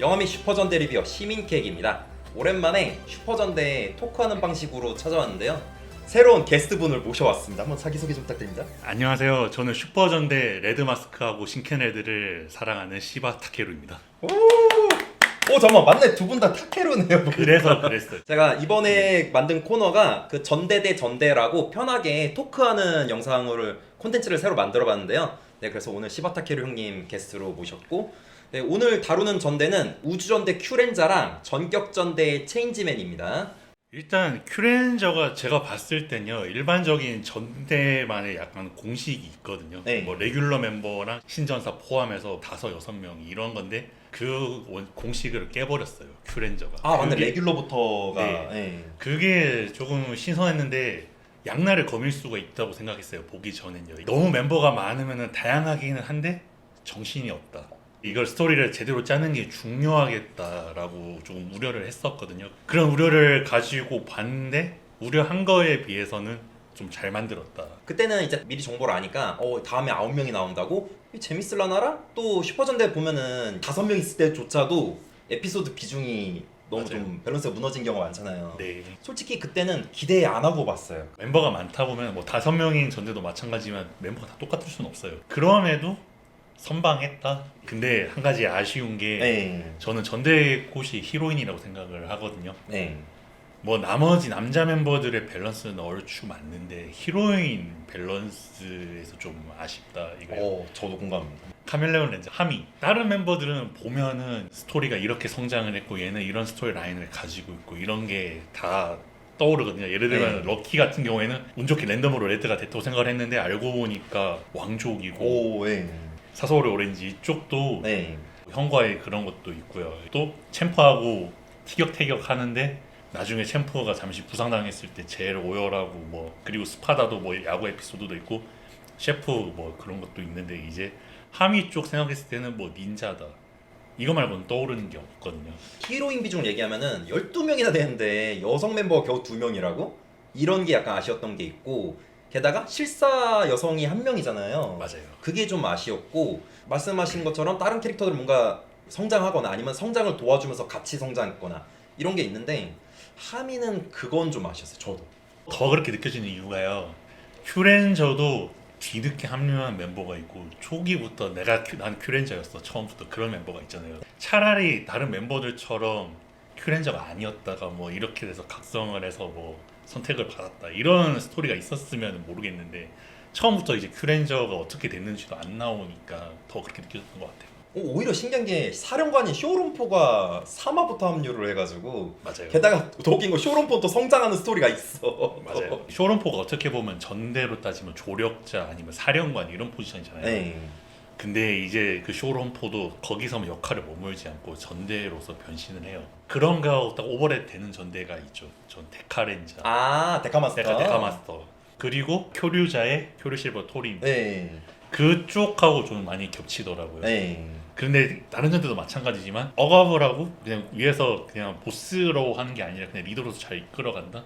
영화 및 슈퍼전대 리뷰어 시민케이크입니다. 오랜만에 슈퍼전대 토크하는 방식으로 찾아왔는데요. 새로운 게스트분을 모셔왔습니다. 한번 자기소개 좀 부탁드립니다. 안녕하세요. 저는 슈퍼전대 레드마스크하고 신케네드를 사랑하는 시바 타케루입니다. 오 잠깐만, 맞네. 두 분 다 타케루네요. 그래서 그랬어요. 제가 이번에 만든 코너가 그 전대 대 전대라고 편하게 토크하는 영상을 콘텐츠를 새로 만들어봤는데요. 네, 그래서 오늘 시바 타케루 형님 게스트로 모셨고, 네, 오늘 다루는 전대는 우주전대 큐렌자랑 전격전대 체인지맨입니다. 일단 큐렌저가 제가 봤을 땐요, 일반적인 전대만의 약간 공식이 있거든요. 네. 뭐 레귤러 멤버랑 신전사 포함해서 5-6명이 이런 건데 그 공식을 깨버렸어요. 큐렌저가. 아 맞네, 레귤러부터가. 네. 네. 그게 조금 신선했는데 양날을 거밀 수가 있다고 생각했어요. 보기 전엔요. 너무 멤버가 많으면 다양하기는 한데 정신이 없다. 이걸 스토리를 제대로 짜는 게 중요하겠다라고 조금 우려를 했었거든요. 그런 우려를 가지고 봤는데 우려한 거에 비해서는 좀 잘 만들었다. 그때는 이제 미리 정보를 아니까 다음에 9명이 나온다고? 재밌을라나라? 또 슈퍼전대 보면은 5명 있을 때조차도 에피소드 비중이 너무 맞아요. 좀 밸런스가 무너진 경우가 많잖아요. 네. 솔직히 그때는 기대 안 하고 봤어요. 멤버가 많다 보면 뭐 5명인 전대도 마찬가지지만 멤버가 다 똑같을 수는 없어요. 그럼에도 선방했다. 근데 한 가지 아쉬운 게 네. 저는 전대 꽃이 히로인이라고 생각을 하거든요. 네. 뭐 나머지 남자 멤버들의 밸런스는 얼추 맞는데 히로인 밸런스에서 좀 아쉽다 이거예요. 저도 공감합니다. 카멜레온 렌즈 하미 다른 멤버들은 보면은 스토리가 이렇게 성장을 했고 얘는 이런 스토리 라인을 가지고 있고 이런 게 다 떠오르거든요. 예를 들면 네. 럭키 같은 경우에는 운 좋게 랜덤으로 레드가 됐다고 생각을 했는데 알고 보니까 왕족이고 오, 네. 사소리 오렌지 이쪽도 네. 형과의 그런 것도 있고요. 또 챔프하고 티격태격 하는데 나중에 챔프가 잠시 부상당했을 때 제일 오열하고 뭐 그리고 스파다도 뭐 야구 에피소드도 있고 셰프 뭐 그런 것도 있는데 이제 하미 쪽 생각했을 때는 뭐 닌자다 이거 말고는 떠오르는 게 없거든요. 히로인 비중을 얘기하면은 12명이나 되는데 여성 멤버가 겨우 2명이라고? 이런 게 약간 아쉬웠던 게 있고, 게다가 실사 여성이 1명이잖아요. 맞아요. 그게 좀 아쉬웠고, 말씀하신 것처럼 다른 캐릭터들은 뭔가 성장하거나 아니면 성장을 도와주면서 같이 성장했거나 이런 게 있는데, 하미는 그건 좀 아쉬웠어요. 저도. 더 그렇게 느껴지는 이유가요. 큐렌저도 뒤늦게 합류한 멤버가 있고 초기부터 난 큐렌저였어 처음부터 그런 멤버가 있잖아요. 차라리 다른 멤버들처럼 큐렌저가 아니었다가 뭐 이렇게 돼서 각성을 해서 뭐 선택을 받았다 이런 스토리가 있었으면 모르겠는데 처음부터 이제 큐렌저가 어떻게 됐는지도 안 나오니까 더 그렇게 느껴졌던 것 같아요. 오히려 신기한 게 사령관인 쇼론포가 3화부터 합류를 해가지고, 맞아요. 게다가 더 웃긴 거 쇼론포는 또 성장하는 스토리가 있어. 맞아요. 쇼론포가 어떻게 보면 전대로 따지면 조력자 아니면 사령관 이런 포지션이잖아요. 네. 근데 이제 그 쇼론포도 거기서만 역할을 머물지 않고 전대로서 변신을 해요. 그런가 딱 오버랩 되는 전대가 있죠. 전 데카렌자, 아, 데카마스터. 데카마스터. 그리고 교류자의 교류실버 토린. 네. 그쪽하고 좀 많이 겹치더라고요. 네. 근데 다른 전대도 마찬가지지만 억압을 하고 그냥 위에서 그냥 보스로 하는 게 아니라 그냥 리더로서 잘 이끌어간다.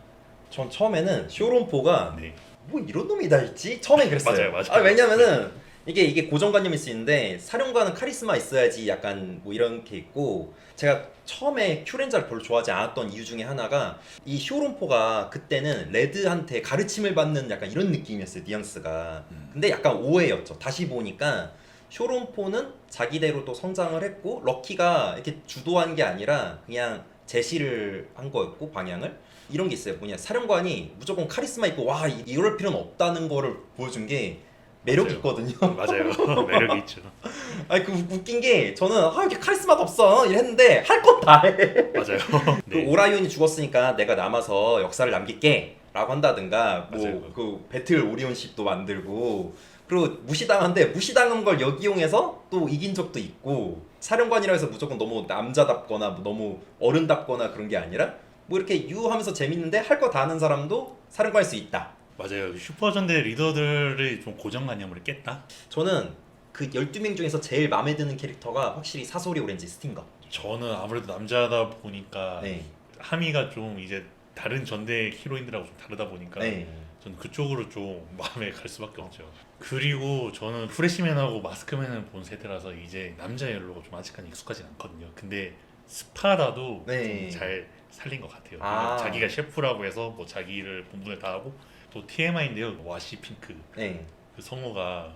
전 처음에는 쇼론포가 네. 뭐 이런 놈이 다 있지? 처음에 그랬어요. 맞아요. 왜냐면은 이게 고정관념일 수 있는데, 사령관은 카리스마 있어야지 약간 뭐 이런 게 있고, 제가 처음에 큐렌자를 별로 좋아하지 않았던 이유 중에 하나가 이 쇼론포가 그때는 레드한테 가르침을 받는 약간 이런 느낌이었어요, 뉘앙스가. 근데 약간 오해였죠. 다시 보니까 쇼론포는 자기대로 또 성장을 했고, 럭키가 이렇게 주도한 게 아니라 그냥 제시를 한 거였고, 방향을. 이런 게 있어요. 뭐냐, 사령관이 무조건 카리스마 있고 와 이럴 필요는 없다는 거를 보여준 게 매력 맞아요. 있거든요. 맞아요. 매력이 있죠. 아니 그 웃긴 게, 저는 이렇게 카리스마도 없어 이랬는데 할 건 다 해. 맞아요. 그 네. 오라이온이 죽었으니까 내가 남아서 역사를 남길게 라고 한다든가, 맞아요. 뭐 그 배틀 오리온십도 만들고, 그리고 무시당한데 무시당한 걸 역이용해서 또 이긴 적도 있고, 사령관이라 해서 무조건 너무 남자답거나 뭐 너무 어른답거나 그런 게 아니라 뭐 이렇게 유하면서 재밌는데 할 거 다 하는 사람도 사령관일 수 있다. 맞아요. 슈퍼전대 리더들의 좀 고정관념을 깼다. 저는 그 12명 중에서 제일 마음에 드는 캐릭터가 확실히 사소리 오렌지 스팅거. 저는 아무래도 남자다 보니까 네. 하미가 좀 이제 다른 전대 히로인들하고 좀 다르다 보니까 네. 저는 그쪽으로 좀 마음에 갈 수밖에 없죠. 그리고 저는 프레시맨하고 마스크맨을 본 세대라서 이제 남자 옐로가 좀 아직까지 익숙하진 않거든요. 근데 스파다도 네. 좀 잘 살린 것 같아요. 아. 자기가 셰프라고 해서 뭐 자기를 본분을 다 하고 또 TMI인데요. 와시 핑크 네. 그 성우가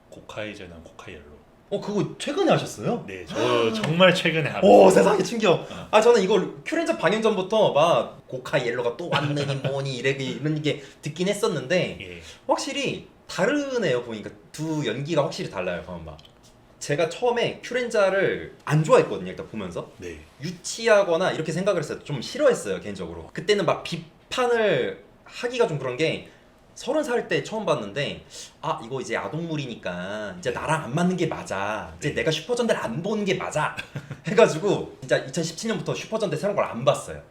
고카이제나 고카이엘로. 그거 최근에 하셨어요? 네, 저 정말 최근에 오, 알았어요. 세상에 충격. 저는 이거 큐렌저 방영 전부터 막 고카 옐로가 또 왔느니 뭐니 이런 게 듣긴 했었는데 예, 확실히 다르네요. 보니까 두 연기가 확실히 달라요. 방금 막. 제가 처음에 큐렌자를 안 좋아했거든요. 일단 보면서 네, 유치하거나 이렇게 생각을 했어요. 좀 싫어했어요 개인적으로. 그때는 막 비판을 하기가 좀 그런 게 30살 때 처음 봤는데 이거 이제 아동물이니까 이제 나랑 안 맞는 게 맞아. 이제 네. 내가 슈퍼전대를 안 보는 게 맞아. 해가지고 진짜 2017년부터 슈퍼전대 새로운 걸 안 봤어요.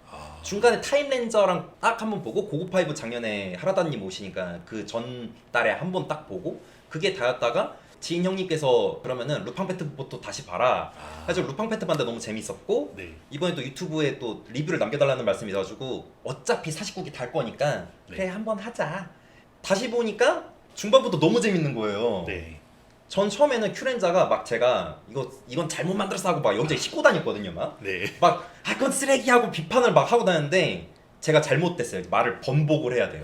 중간에 타임렌저랑 딱 한 번 보고 고고파이브 작년에 하라다님 오시니까 그 전 달에 한 번 딱 보고 그게 다였다가 지인 형님께서 그러면은 루팡 페트부터 다시 봐라. 사실 루팡 페트 봤는데 너무 재밌었고 네, 이번에 또 유튜브에 또 리뷰를 남겨달라는 말씀이 있어가지고 어차피 49기 달거니까 그래 네. 한번 하자. 다시 보니까 중반부터 너무 재밌는 거예요. 네. 전 처음에는 큐렌자가 막 제가 이건 잘못 만들었어 하고 막 여기저기 싣고 다녔거든요. 네. 그건 쓰레기 하고 비판을 막 하고 다녔는데 제가 잘못됐어요. 말을 번복을 해야 돼요.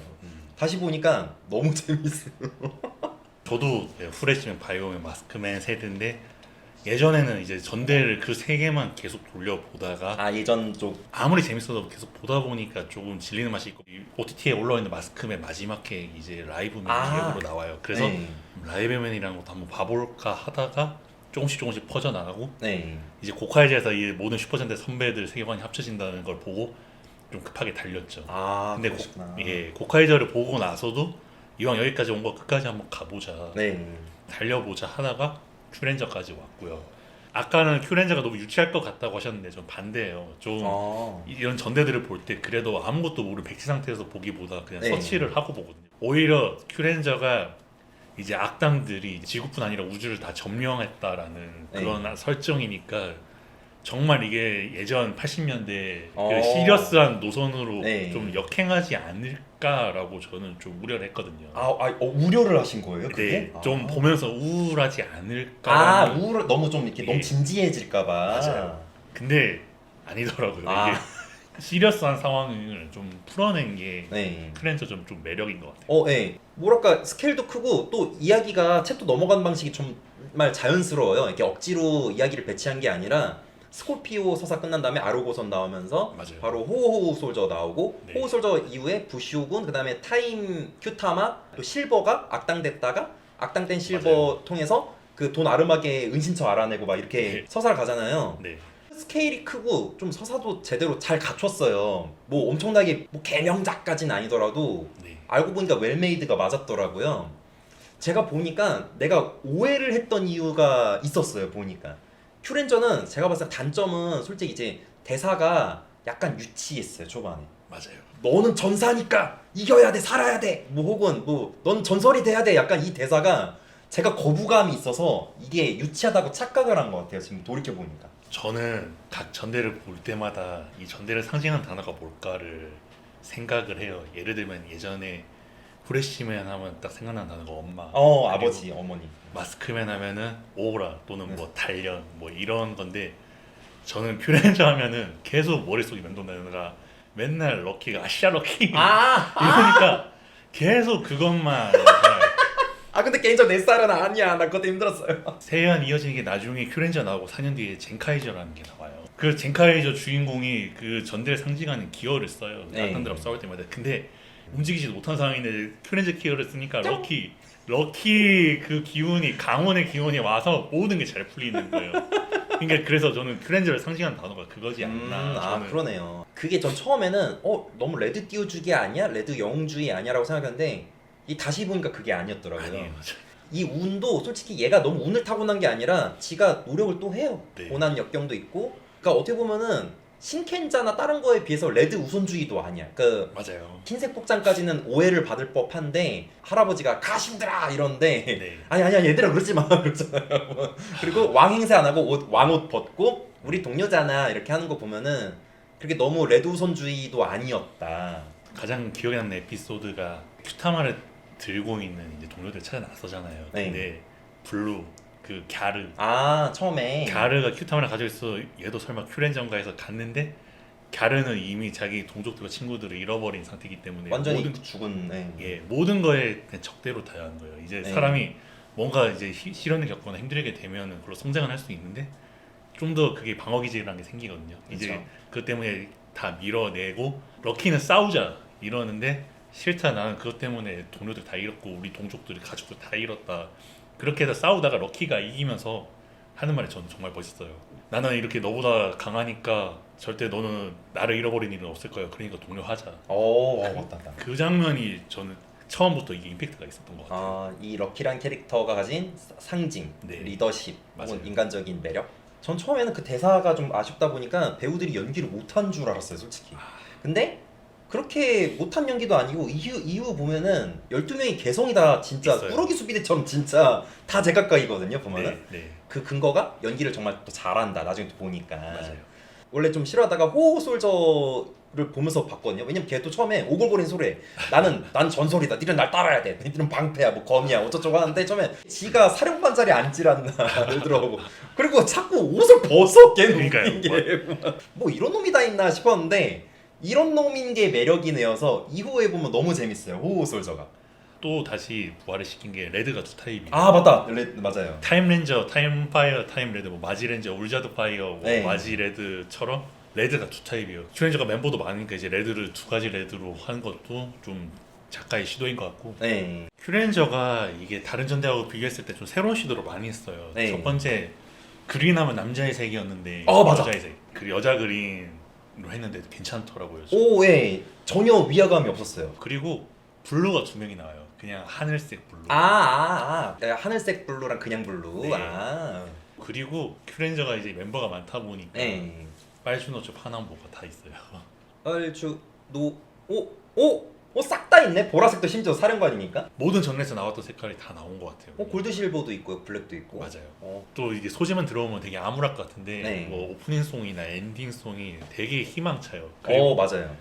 다시 보니까 너무 재밌어요. 저도 프레시맨, 바이오맨, 마스크맨 세대인데 예전에는 이제 전대를 그 세 개만 계속 돌려보다가 예전 쪽. 아무리 재밌어도 계속 보다 보니까 조금 질리는 맛이 있고 OTT에 올라와 있는 마스크맨 마지막 회 이제 라이브맨 기획으로 나와요. 그래서 네. 라이브맨이라는 것도 한번 봐볼까 하다가 조금씩 퍼져나가고 네. 이제 고카이즈에서 이 모든 슈퍼전대 선배들 세계관이 합쳐진다는 걸 보고 좀 급하게 달렸죠. 근데 그러시구나. 고카이저를 보고 나서도 이왕 여기까지 온 거 끝까지 한번 가보자, 네. 달려보자 하다가 큐렌저까지 왔고요. 아까는 큐렌저가 너무 유치할 것 같다고 하셨는데 전 반대예요. 좀 이런 전대들을 볼 때 그래도 아무것도 모르는 백지 상태에서 보기보다 그냥 네. 서치를 하고 보거든요. 오히려 큐렌저가 이제 악당들이 지구뿐 아니라 우주를 다 점령했다라는 네. 그런 설정이니까 정말 이게 예전 80년대 어. 그 시리어스한 노선으로 네. 좀 역행하지 않을까라고 저는 좀 우려를 했거든요. 우려를 하신 거예요? 그게? 네, 좀 보면서 우울하지 않을까. 우울을 너무 좀 이렇게 예. 너무 진지해질까봐. 맞아요. 근데 아니더라고요. 아. 이게 시리어스한 상황을 좀 풀어낸 게 네. 크렌저 좀 매력인 것 같아요. 네. 뭐랄까 스케일도 크고 또 이야기가 챕터 넘어가는 방식이 정말 자연스러워요. 이렇게 억지로 이야기를 배치한 게 아니라 스콜피오 서사 끝난 다음에 아르고선 나오면서 맞아요. 바로 호우 솔저 나오고 네. 호우 솔저 이후에 부시오군 그다음에 타임 큐타마 또 실버가 악당됐다가 악당된 실버 맞아요. 통해서 그 돈 아르마게 은신처 알아내고 막 이렇게 네. 서사를 가잖아요. 네, 스케일이 크고 좀 서사도 제대로 잘 갖췄어요. 뭐 엄청나게 뭐 개명작까지는 아니더라도 네, 알고 보니까 웰메이드가 맞았더라고요. 제가 보니까 내가 오해를 했던 이유가 있었어요. 보니까 큐렌저는 제가 봤을 때 단점은 솔직히 이제 대사가 약간 유치했어요. 초반에 맞아요. 너는 전사니까 이겨야 돼, 살아야 돼, 뭐 혹은 뭐 넌 전설이 돼야 돼. 약간 이 대사가 제가 거부감이 있어서 이게 유치하다고 착각을 한 것 같아요. 지금 돌이켜 보니까. 저는 각 전대를 볼 때마다 이 전대를 상징하는 단어가 뭘까를 생각을 해요. 예를 들면 예전에 프레시맨 하면 딱 생각나는 단어가 엄마, 그리고 아버지, 어머니. 마스크맨 하면은 오라 또는 네. 뭐 단련 뭐 이런 건데 저는 퓨렌저 하면은 계속 머릿속에 맴돈다는 거가 맨날 럭키가 아시아 럭키 이러니까 계속 그것만 생각해요. 근데 개인적으로 내 스타일은 아니야. 나 그것도 힘들었어요. 세연 이어지는 게 나중에 큐렌저 나오고 4년 뒤에 젠카이저라는 게 나와요. 그 젠카이저 주인공이 그 전대를 상징하는 기어를 써요. 네. 악당들하고 싸울 때마다. 근데 움직이지도 못한 상황인데 큐렌저 기어를 쓰니까 럭키 그 기운이 강원의 기운이 와서 모든 게 잘 풀리는 거예요. 그러니까 그래서 저는 큐렌저를 상징하는 단어가 그거지 않나. 저는. 그러네요. 그게 전 처음에는 너무 레드 띄워주기 아니야? 레드 영웅주의 아니야라고 생각했는데 이 다시 보니까 그게 아니었더라고요. 아니에요. 이 운도 솔직히 얘가 너무 운을 타고난 게 아니라 지가 노력을 또 해요. 네. 고난 역경도 있고. 그러니까 어떻게 보면은 신켄자나 다른 거에 비해서 레드 우선주의도 아니야. 그 맞아요. 흰색 복장까지는 오해를 받을 법한데 할아버지가 가심들아 이러는데 네. 아니야 얘들아 그러지 마 그러잖아요. 그리고 왕 행세 안 하고 왕옷 벗고 우리 동료잖아 이렇게 하는 거 보면은 그게 너무 레드 우선주의도 아니었다. 가장 기억에 남는 에피소드가 큐타마를 들고 있는 이제 동료들 찾아 나서잖아요. 네. 근데 블루 그 갸르 아 처음에 갸르가 큐타마를 가지고 있어. 얘도 설마 큐렌전가에서 갔는데 갸르는 이미 자기 동족들과 친구들을 잃어버린 상태이기 때문에 완전히 모든 죽은. 네. 예, 모든 거에 그냥 적대로 대하는 거예요. 이제 네. 사람이 뭔가 이제 시련을 겪거나 힘들게 되면은 그걸로 성장을 할 수 있는데 좀 더 그게 방어 기제라는 게 생기거든요. 이제 그쵸. 그것 때문에 다 밀어내고 럭키는 싸우자 이러는데 싫다, 나는 그것 때문에 동료들 다 잃었고 우리 동족들 가족들 다 잃었다. 그렇게 해서 싸우다가 럭키가 이기면서 하는 말이 저는 정말 멋있어요. 나는 이렇게 너보다 강하니까 절대 너는 나를 잃어버린 일은 없을 거야. 그러니까 동료하자. 맞다. 그 장면이 저는 처음부터 이게 임팩트가 있었던 것 같아요. 이 럭키란 캐릭터가 가진 상징, 네. 리더십, 혹은 맞아요. 인간적인 매력. 전 처음에는 그 대사가 좀 아쉽다 보니까 배우들이 연기를 못한 줄 알았어요, 솔직히. 근데 그렇게 못한 연기도 아니고 이후 보면은 12명이 개성이 다 진짜 있어요. 꾸러기 수비대처럼 진짜 다 제각각이거든요, 보면은. 네, 네, 그 근거가 연기를 정말 또 잘한다, 나중에 또 보니까. 맞아요. 원래 좀 싫어하다가 호호 솔저를 보면서 봤거든요. 왜냐면 걔 또 처음에 오글거리는 소리에 난 전설이다. 니는 날 따라야 돼. 니는 방패야, 뭐 검이야, 어쩌저쩌고 하는데 처음에 지가 사령관 자리에 앉지란나 그러더라고. 그리고 자꾸 옷을 벗어, 걔는 그러니까요. 웃긴 게. 뭐 이런 놈이 다 있나 싶었는데 이런 놈인 게 매력이네여서 이후에 보면 너무 재밌어요, 호호 솔저가. 또 다시 부활을 시킨 게 레드가 두 타입이에요. 맞다. 맞아요. 타임렌저, 타임파이어, 타임레드, 뭐 마지렌저, 울자드 파이어, 뭐 네. 마지레드처럼 레드가 두 타입이에요. 큐렌저가 멤버도 많으니까 이제 레드를 두 가지 레드로 하는 것도 좀 작가의 시도인 것 같고, 네. 큐렌저가 이게 다른 전대하고 비교했을 때 좀 새로운 시도를 많이 했어요. 네. 첫 번째 그린하면 남자의 색이었는데 맞아. 여자의 색. 그 여자 그린으로 했는데 괜찮더라고요. 예. 전혀 위화감이 없었어요. 그리고 블루가 두 명이 나와요. 그냥 하늘색 블루. 하늘색 블루랑 그냥 블루. 네. 아. 그리고 큐렌저가 이제 멤버가 많다 보니까 네. 빨주노초 파남보가 다 있어요. 얼추 싹 다 있네. 보라색도 심지어 사령관이니까. 모든 장르에서 나왔던 색깔이 다 나온 것 같아요. 골드 실버도 있고요. 블랙도 있고. 맞아요. 또 이게 소재만 들어오면 되게 아무락 같은데 네. 뭐 오프닝송이나 엔딩송이 되게 희망차요. 그리고 맞아요.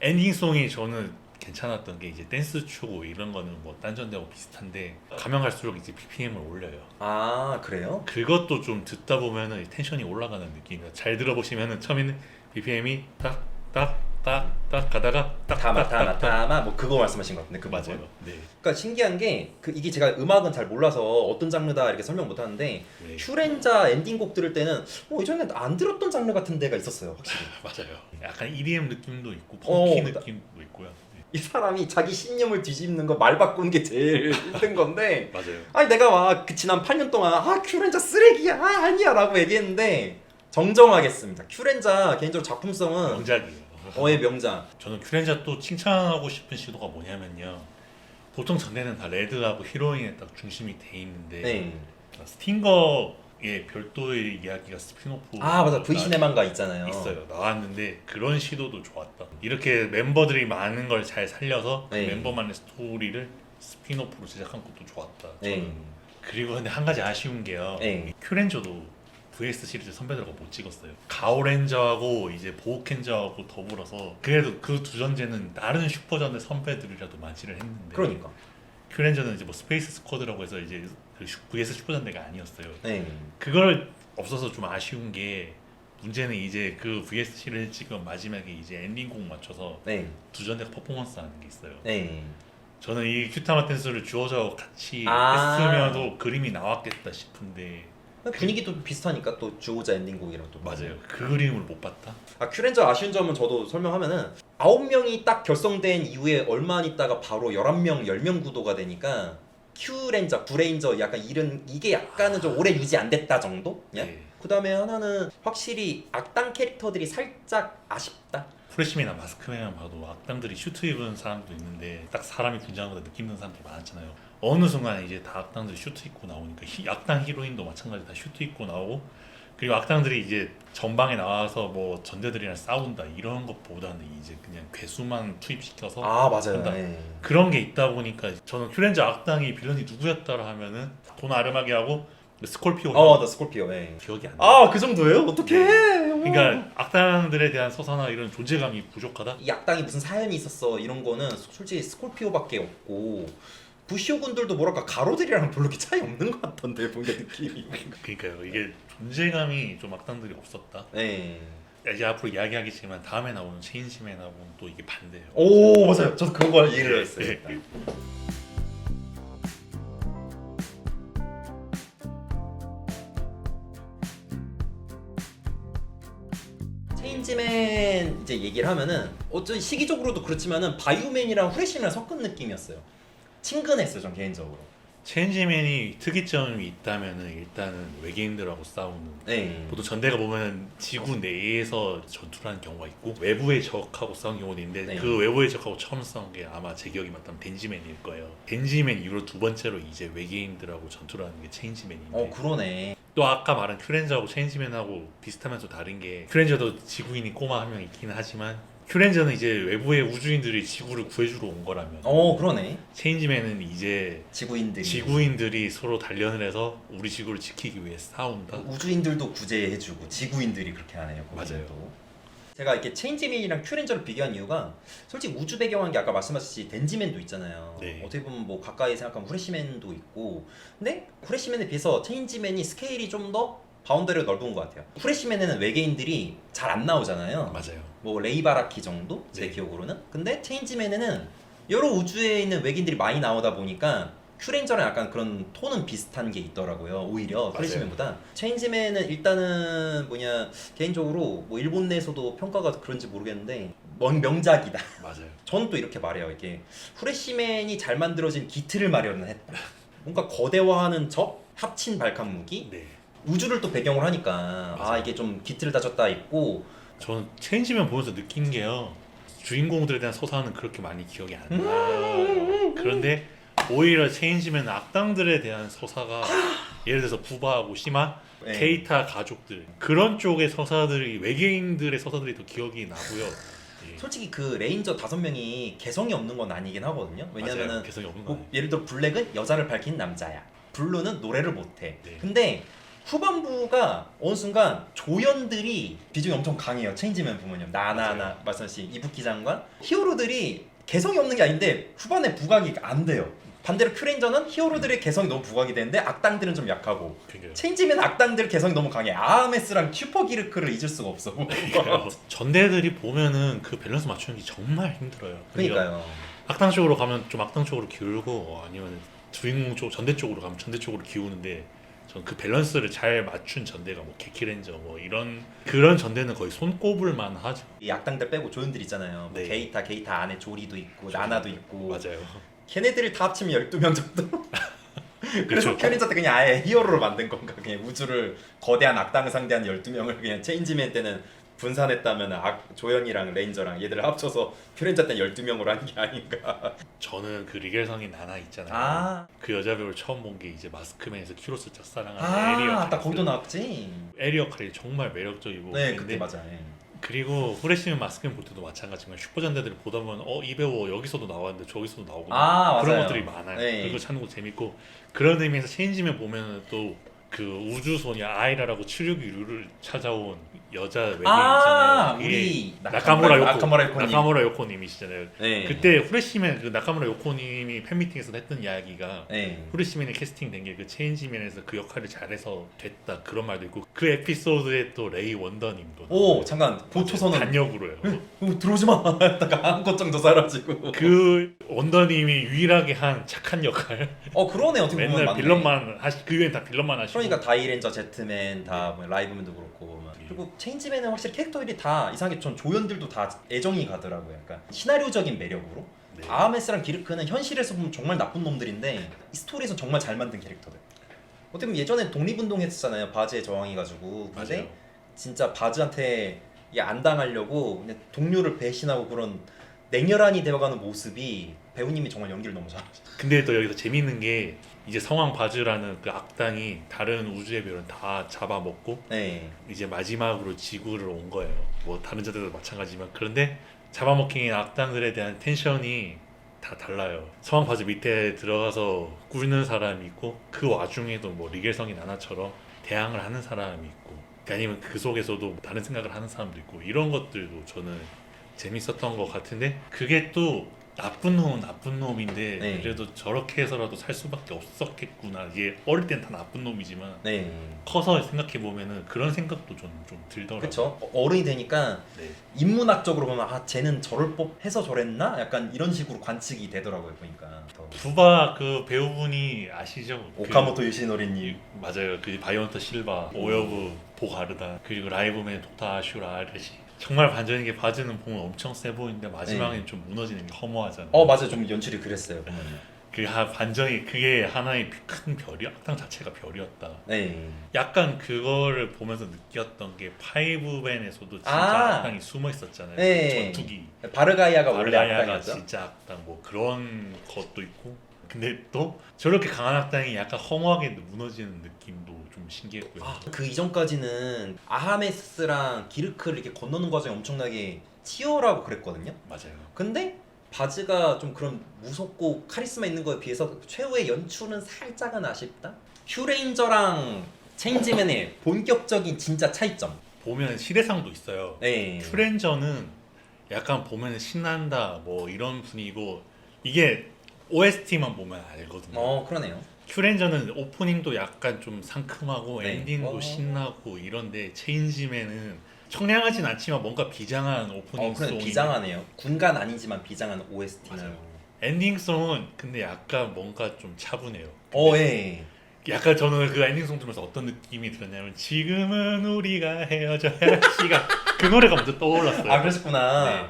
엔딩송이 저는 괜찮았던 게 이제 댄스 추고 이런 거는 뭐 딴전대하고 비슷한데 가면 갈수록 이제 BPM을 올려요. 그래요? 그것도 좀 듣다 보면은 텐션이 올라가는 느낌이에요. 잘 들어보시면은 처음에는 BPM이 딱딱딱딱 가다가 타마 뭐 그거 말씀하신 것 같은데. 그 맞아요. 부분. 네. 그러니까 신기한 게 이게 제가 음악은 잘 몰라서 어떤 장르다 이렇게 설명 못 하는데 네. 큐렌자 엔딩곡 들을 때는 이전에 안 들었던 장르 같은 데가 있었어요, 확실히. 맞아요. 약간 EDM 느낌도 있고 펑키 느낌도 있고요. 네. 이 사람이 자기 신념을 뒤집는 거 말 바꾸는 게 제일 힘든 건데 맞아요. 아니 내가 막 그 지난 8년 동안 큐렌자 쓰레기야 아니야 라고 얘기했는데 정정하겠습니다. 큐렌자 개인적으로 작품성은 명작이에요. 명작. 저는 큐렌자 또 칭찬하고 싶은 시도가 뭐냐면요. 보통 전에는 다 레드하고 히로인에 딱 중심이 돼 있는데 네. 스팅거의 별도의 이야기가 스피노프 맞아. V시네마가 있잖아요. 있어요. 나왔는데 그런 시도도 좋았다. 이렇게 멤버들이 많은 걸 잘 살려서 그 네. 멤버만의 스토리를 스피노프로 제작한 것도 좋았다. 저는. 네. 그리고 근데 한 가지 아쉬운 게요. 네. 큐렌저도 VS 시리즈 선배들하고 못 찍었어요. 가오렌저하고 이제 보호켄저하고 더불어서 그래도 그 두 전제는 다른 슈퍼전의 선배들이라도 맞이를 했는데 그러니까. 큐렌저는 이제 뭐 스페이스 스쿼드라고 해서 이제 그 VS 슈퍼전대가 아니었어요. 네. 그걸 없어서 좀 아쉬운 게 문제는 이제 그 VS 시리즈 찍은 마지막에 이제 엔딩곡 맞춰서 네. 두 전대가 퍼포먼스 하는 게 있어요. 네. 저는 이 큐타마 댄스를 주어져 같이 했으면도 그림이 나왔겠다 싶은데 분위기도 비슷하니까 또 주호자 엔딩곡이랑 또 맞아요. 그 그림을 못 봤다. 큐렌저 아쉬운 점은 저도 설명하면은 9명이 딱 결성된 이후에 얼마 안 있다가 바로 11명, 10명 구도가 되니까 큐렌저, 브레인저 약간 이게 약간은 좀 오래 유지 안 됐다 정도? 네. 그 다음에 하나는 확실히 악당 캐릭터들이 살짝 아쉽다. 프레시맨이나 마스크맨만 봐도 악당들이 슈트 입은 사람도 있는데 딱 사람이 분장하는 것보다 느낌 드는 사람들이 많았잖아요. 어느 순간에 이제 다 악당들이 슈트 입고 나오니까 악당 히로인도 마찬가지 다 슈트 입고 나오고 그리고 악당들이 이제 전방에 나와서 뭐 전대들이랑 싸운다 이런 것보다는 이제 그냥 괴수만 투입시켜서 맞아요. 한다. 네. 그런 게 있다 보니까 저는 큐렌저 악당이 빌런이 누구였다라 하면은 돈 아르마게 하고 스콜피오 더 스콜피오. 네. 기억이 안 나요. 그 정도예요? 어떡해. 그러니까 악당들에 대한 서사나 이런 존재감이 부족하다. 이 악당이 무슨 사연이 있었어 이런 거는 솔직히 스콜피오밖에 없고 부시오군들도 뭐랄까 가로들이랑 별로 이렇게 차이 없는 것 같던데 뭔가 느낌이. 그러니까요. 이게 존재감이 좀 악당들이 없었다. 네. 이제 앞으로 이야기하겠지만 다음에 나오는 체인지맨하고는 또 이게 반대예요. 오 맞아요. 저도 그걸 이해를 했어요. 네. 체인지맨 이제 얘기를 하면은 어쩐 시기적으로도 그렇지만은 바이오맨이랑 후레쉬맨이랑 섞은 느낌이었어요. 친근했어요, 전 개인적으로. 체인지맨이 특이점이 있다면은 일단은 외계인들하고 싸우는. 네. 보통 전대가 보면 지구 내에서 전투를 하는 경우가 있고 외부의 적하고 싸우는 경우도 있는데 네. 그 외부의 적하고 처음 싸운 게 아마 제 기억이 맞다면 덴지맨일 거예요. 덴지맨 이후로 두 번째로 이제 외계인들하고 전투를 하는 게 체인지맨인데 그러네. 또 아까 말한 큐렌저하고 체인지맨하고 비슷하면서 다른 게 큐렌저도 지구인이 꼬마 한 명 있긴 하지만 큐렌저는 이제 외부의 우주인들이 지구를 구해주러 온 거라면 그러네. 체인지맨은 이제 지구인들이 서로 단련을 해서 우리 지구를 지키기 위해 싸운다. 우주인들도 구제해주고 지구인들이 그렇게 하네요. 맞아요. 거기도. 제가 이렇게 체인지맨이랑 큐렌저를 비교한 이유가 솔직히 우주 배경한 게 아까 말씀하셨듯이 덴지맨도 있잖아요. 네. 어떻게 보면 뭐 가까이 생각하면 후레쉬맨도 있고 근데 후레쉬맨에 비해서 체인지맨이 스케일이 좀 더 바운더리가 넓은 것 같아요. 후레쉬맨에는 외계인들이 잘 안 나오잖아요. 맞아요. 뭐 레이바라키 정도? 제 네. 기억으로는. 근데 체인지맨에는 여러 우주에 있는 외계인들이 많이 나오다 보니까 큐렌저랑 약간 그런 톤은 비슷한 게 있더라고요. 오히려 후레쉬맨보다. 체인지맨은 일단은 개인적으로 뭐 일본 내에서도 평가가 그런지 모르겠는데 명작이다. 맞아요. 저는 또 이렇게 말해요. 이게 후레쉬맨이 잘 만들어진 기틀을 마련했다. 뭔가 거대화하는 적, 합친 발칸 무기, 네. 우주를 또 배경으로 하니까 맞아요. 이게 좀 기틀을 다졌다 있고. 저는 체인지맨 보면서 느낀 게요. 주인공들에 대한 서사는 그렇게 많이 기억이 안 나요. 그런데 오히려 체인지맨은 악당들에 대한 서사가 예를 들어서 부바하고 시마, 네. 케이타 가족들 그런 쪽의 서사들이 외계인들의 서사들이 더 기억이 나고요. 예. 솔직히 그 레인저 5명이 개성이 없는 건 아니긴 하거든요. 왜냐면은 맞아요. 개성이 없는 거 뭐 예를 들어 블랙은 여자를 밝힌 남자야. 블루는 노래를 못해. 네. 근데 후반부가 어느 순간 조연들이 비중이 엄청 강해요. 체인지맨 보면요. 나나나 말씀하신 이부키 장관 히어로들이 개성이 없는 게 아닌데 후반에 부각이 안 돼요. 반대로 큐렌저는 히어로들의 개성이 너무 부각이 되는데 악당들은 좀 약하고 그러니까요. 체인지맨 악당들 개성이 너무 강해. 아하메스랑 슈퍼기르크를 잊을 수가 없어. 그러니까요. 전대들이 보면은 그 밸런스 맞추는 게 정말 힘들어요. 그러니까요. 악당 쪽으로 가면 좀 악당 쪽으로 기울고 아니면 주인공 쪽 전대 쪽으로 가면 전대 쪽으로 기우는데 전 그 밸런스를 잘 맞춘 전대가 뭐 개키렌저 뭐 이런 그런 전대는 거의 손꼽을만 하죠. 이 악당들 빼고 조연들 있잖아요. 뭐 네. 게이타 안에 조리도 있고 나나도 있고 맞아요. 걔네들을 다 합치면 12명 정도. 그래서 그렇죠. 큐렌저 때 그냥 아예 히어로로 만든 건가? 그냥 우주를 거대한 악당을 상대한 12명을 그냥 체인지맨 때는 분산했다면 조연이랑 레인저랑 얘들을 합쳐서 큐렌저 때 12명으로 한 게 아닌가. 저는 그 리겔성인 나나 있잖아요. 그 여자 배우를 처음 본 게 이제 마스크맨에서 키로스 짝사랑하는 에리 역할. 딱 거기도 나왔지. 에리 역할이 정말 매력적이고. 네, 근데 그때 맞아. 예. 그리고 후레쉬맨 마스크맨 볼 때도 마찬가지지만 슈퍼전대들을 보다 보면 이 배우 여기서도 나왔는데 저기서도 나오고 그런 맞아요. 것들이 많아요. 네. 그거 찾는 거 재밌고 그런 의미에서 체인지맨 보면 또 그 우주소녀 아이라라고 치료기류를 찾아온 여자 외계인 있잖아요. 그게 우리 나카무라 요코님이시잖아요. 네. 그때 후레쉬맨 그 나카무라 요코님이 팬미팅에서 했던 이야기가 네. 후레쉬맨에 캐스팅된 게 그 체인지맨에서 그 역할을 잘해서 됐다 그런 말도 있고 그 에피소드에 또 레이 원더님도 오 잠깐 보초선은 단역으로요. 들어오지 마. 했다가 한 것 정도 사라지고. 그 원더님이 유일하게 한 착한 역할. 그러네 어떻게 보면 맨날 맞네. 빌런만 그 이후엔 다 빌런만 하시고. 그러니까 다이렌저, 제트맨 다뭐 라이브맨도 그렇고 예. 그리고 체인지맨은 확실히 캐릭터들이 다 이상하게 전 조연들도 다 애정이 가더라고요. 약간 시나리오적인 매력으로. 네. 아하메스랑 기르크는 현실에서 보면 정말 나쁜 놈들인데 이 스토리에서 정말 잘 만든 캐릭터들. 어떻게 보면 예전에 독립운동했었잖아요. 바즈의 저항해가지고. 근데 맞아요. 진짜 바즈한테 이게 안 당하려고 그냥 동료를 배신하고 그런 냉혈한이 되어가는 모습이 배우님이 정말 연기를 너무 잘하시죠. 근데 또 여기서 재밌는 게 이제 성왕 바즈라는 그 악당이 다른 우주의 별은 다 잡아먹고 네. 이제 마지막으로 지구를 온 거예요. 뭐 다른 자들도 마찬가지지만 그런데 잡아먹힌 악당들에 대한 텐션이 다 달라요. 성왕 바즈 밑에 들어가서 꿇는 사람이 있고 그 와중에도 뭐 리겔성이 나나처럼 대항을 하는 사람이 있고 아니면 그 속에서도 다른 생각을 하는 사람도 있고 이런 것들도 저는 재밌었던 것 같은데 그게 또 나쁜 놈은 나쁜 놈인데 네. 그래도 저렇게 해서라도 살 수밖에 없었겠구나. 이게 어릴 땐 다 나쁜 놈이지만 네. 커서 생각해 보면은 그런 생각도 좀 들더라고요. 그렇죠. 어른이 되니까 네. 인문학적으로 보면 아 쟤는 저럴 법 해서 저랬나? 약간 이런 식으로 관측이 되더라고요. 보니까. 부바 그 배우분이 아시죠? 오카모토 요시노리님. 맞아요. 그 바이오니터 실바, 오여브 보가르다 그리고 라이브맨 독타 아슈라 아르시 정말 반전인 게 바즈는 보면 엄청 세 보이는데 마지막엔 좀 무너지는 게 허무하잖아요. 맞아요. 좀 연출이 그랬어요. 보면요. 그 반전이 그게 하나의 큰 별이 악당 자체가 별이었다. 네. 약간 그거를 보면서 느꼈던 게 파이브맨에서도 진짜 아. 악당이 숨어 있었잖아요. 네. 전투기 바르가이아가 원래 바르가야가 악당이었죠. 진짜 악당 뭐 그런 것도 있고 근데 또 저렇게 강한 악당이 약간 허무하게 무너지는 느낌도 좀 신기했고요. 그 이전까지는 아하메스랑 기르크를 이렇게 건너는 과정이 엄청나게 치열하고 그랬거든요. 맞아요. 근데 바즈가 좀 그런 무섭고 카리스마 있는 거에 비해서 최후의 연출은 살짝은 아쉽다. 휴레인저랑 체인지맨의 본격적인 진짜 차이점. 보면 시대상도 있어요. 네. 큐렌저는 약간 보면 신난다 뭐 이런 분위기고 이게 OST만 보면 알거든요. 그러네요. 큐렌저는 오프닝도 약간 좀 상큼하고 네. 엔딩도 신나고 이런데 체인지맨은 청량하진 않지만 뭔가 비장한 오프닝 그래 송이 비장하네요. 군간 아니지만 비장한 OST는. 맞아요. 엔딩송은 근데 약간 뭔가 좀 차분해요. 예. 약간 저는 그 엔딩송 들으면서 어떤 느낌이 들었냐면 지금은 우리가 헤어져야 시가 그 노래가 먼저 떠올랐어요. 그러셨구나. 네.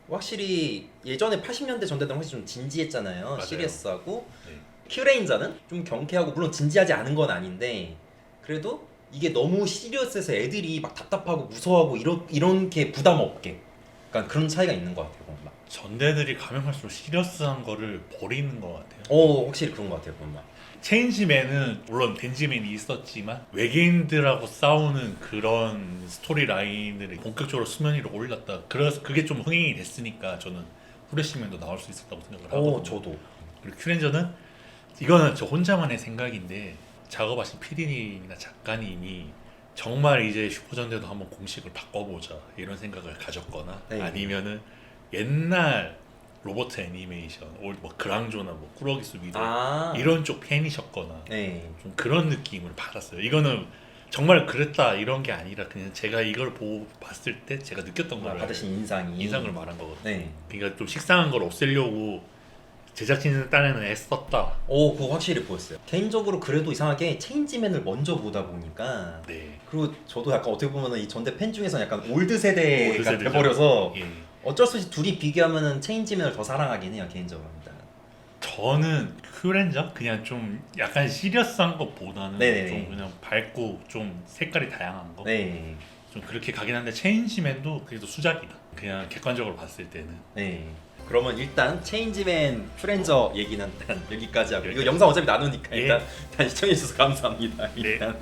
확실히 예전에 80년대 전대는 확실히 좀 진지했잖아요. 맞아요. 시리어스하고. 네. 큐레인저는 좀 경쾌하고 물론 진지하지 않은 건 아닌데 그래도 이게 너무 시리어스해서 애들이 막 답답하고 무서워하고 이런 게 부담 없게 약간 그런 차이가 있는 것 같아요. 뭔가. 전대들이 가면 갈수록 시리어스한 거를 버리는 것 같아요. 확실히 그런 것 같아요. 뭔가. 체인지맨은 물론 벤지맨이 있었지만 외계인들하고 싸우는 그런 스토리 라인을 본격적으로 수면 위로 올렸다. 그래서 그게 좀 흥행이 됐으니까 저는 후레쉬맨도 나올 수 있었다고 생각을 하거든요. 저도. 그리고 큐렌저는 이거는 저 혼자만의 생각인데 작업하신 PD님이나 작가님이 정말 이제 슈퍼전대도 한번 공식을 바꿔보자 이런 생각을 가졌거나 네. 아니면은 옛날 로버트 애니메이션 뭐 그랑조나 뭐 꾸러기 수비들 이런 쪽 팬이셨거나 네. 좀 그런 느낌을 받았어요. 이거는 정말 그랬다 이런 게 아니라 그냥 제가 이걸 보고 봤을 때 제가 느꼈던 거를 받으신 인상을 말한 거거든요. 네. 그러니까 좀 식상한 걸 없애려고 제작진 딴에는 애썼다. 그거 확실히 보였어요. 개인적으로 그래도 이상하게 체인지맨을 먼저 보다 보니까 네. 그리고 저도 약간 어떻게 보면 이 전대 팬 중에서 약간 올드 세대가 올드 세대죠. 돼버려서 예. 어쩔 수 없이 둘이 비교하면은 체인지맨을 더 사랑하긴 해요. 개인적으로. 저는 큐렌저 그냥 좀 약간 시리어스한 것보다는 네네네. 좀 그냥 밝고 좀 색깔이 다양한 거. 네. 좀 그렇게 가긴 한데 체인지맨도 그래도 수작이다. 그냥 객관적으로 봤을 때는. 네. 그러면 일단 체인지맨 큐렌저 얘기는 일단 여기까지 하고 이거 여기까지. 영상 어차피 나누니까 예. 일단 시청해주셔서 감사합니다. 네. 일단.